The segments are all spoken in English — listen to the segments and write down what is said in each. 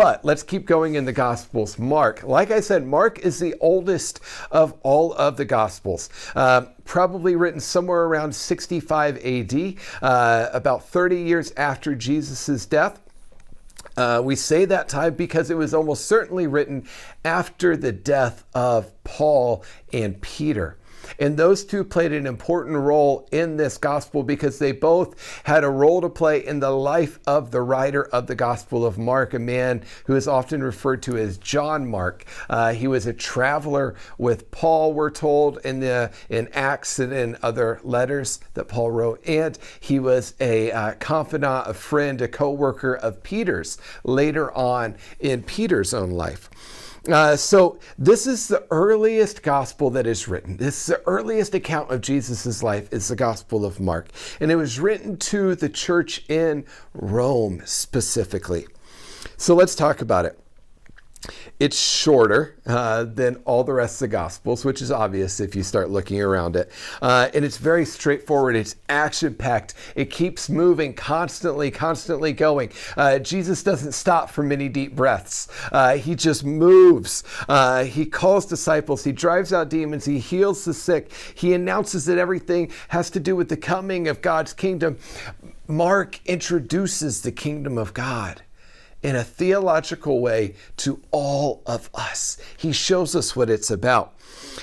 But let's keep going in the Gospels. Mark, like I said, Mark is the oldest of all of the Gospels. Probably written somewhere around 65 AD, about 30 years after Jesus' death. We say that time because it was almost certainly written after the death of Paul and Peter. And those two played an important role in this gospel because they both had a role to play in the life of the writer of the Gospel of Mark, a man who is often referred to as John Mark. He was a traveler with Paul, we're told, in Acts and in other letters that Paul wrote. And he was a confidant, a friend, a co-worker of Peter's later on in Peter's own life. So this is the earliest gospel that is written. This is the earliest account of Jesus' life is the Gospel of Mark. And it was written to the church in Rome specifically. So let's talk about it. It's shorter than all the rest of the Gospels, which is obvious if you start looking around it. And it's very straightforward. It's action-packed. It keeps moving, constantly going. Jesus doesn't stop for many deep breaths. He just moves. He calls disciples. He drives out demons. He heals the sick. He announces that everything has to do with the coming of God's kingdom. Mark introduces the kingdom of God in a theological way to all of us. He shows us what it's about.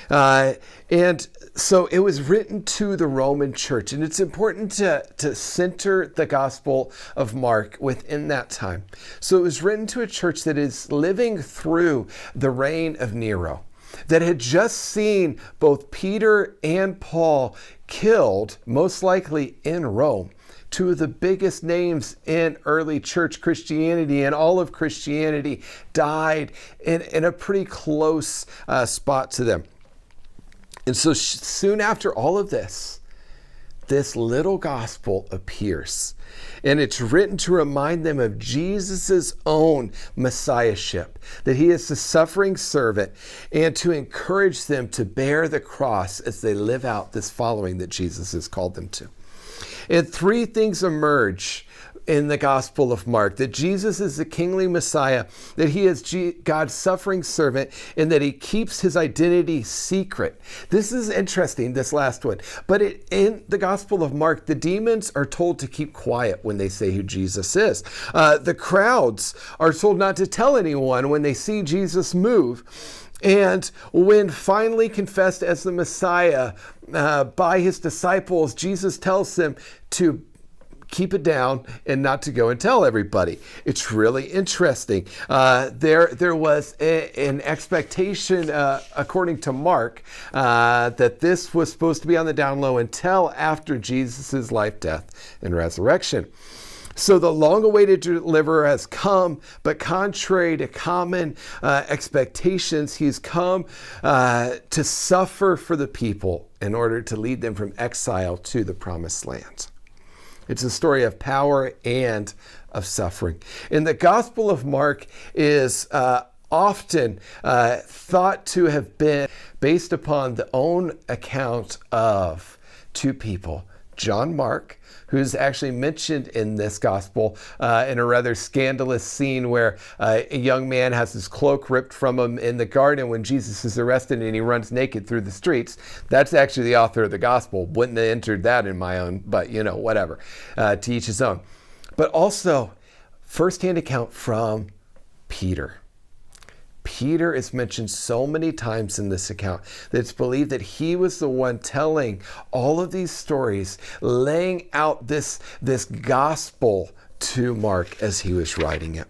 And so it was written to the Roman church, and it's important to center the Gospel of Mark within that time. So it was written to a church that is living through the reign of Nero, that had just seen both Peter and Paul killed, most likely in Rome. Two of the biggest names in early church Christianity and all of Christianity died in a pretty close spot to them. And so soon after all of this little gospel appears. And it's written to remind them of Jesus' own messiahship, that he is the suffering servant, and to encourage them to bear the cross as they live out this following that Jesus has called them to. And three things emerge in the Gospel of Mark: that Jesus is the kingly Messiah, that he is God's suffering servant, and that he keeps his identity secret. This is interesting, this last one. But in the Gospel of Mark, the demons are told to keep quiet when they say who Jesus is. The crowds are told not to tell anyone when they see Jesus move. And when finally confessed as the Messiah by his disciples, Jesus tells them to keep it down and not to go and tell everybody. It's really interesting. There was an expectation, according to Mark, that this was supposed to be on the down low until after Jesus' life, death, and resurrection. So the long-awaited deliverer has come, but contrary to common expectations, he's come to suffer for the people in order to lead them from exile to the promised land. It's a story of power and of suffering. And the Gospel of Mark is often thought to have been based upon the own account of two people, John Mark, who's actually mentioned in this gospel in a rather scandalous scene where a young man has his cloak ripped from him in the garden when Jesus is arrested and he runs naked through the streets. That's actually the author of the gospel. Wouldn't have entered that in my own, but whatever, to each his own. But also, firsthand account from Peter. Peter is mentioned so many times in this account that it's believed that he was the one telling all of these stories, laying out this gospel to Mark as he was writing it.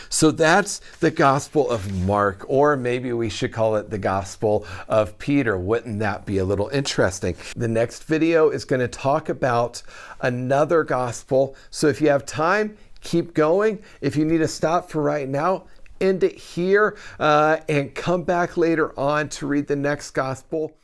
So that's the Gospel of Mark, or maybe we should call it the Gospel of Peter. Wouldn't that be a little interesting? The next video is going to talk about another gospel. So if you have time, keep going. If you need to stop for right now, end it here and come back later on to read the next gospel.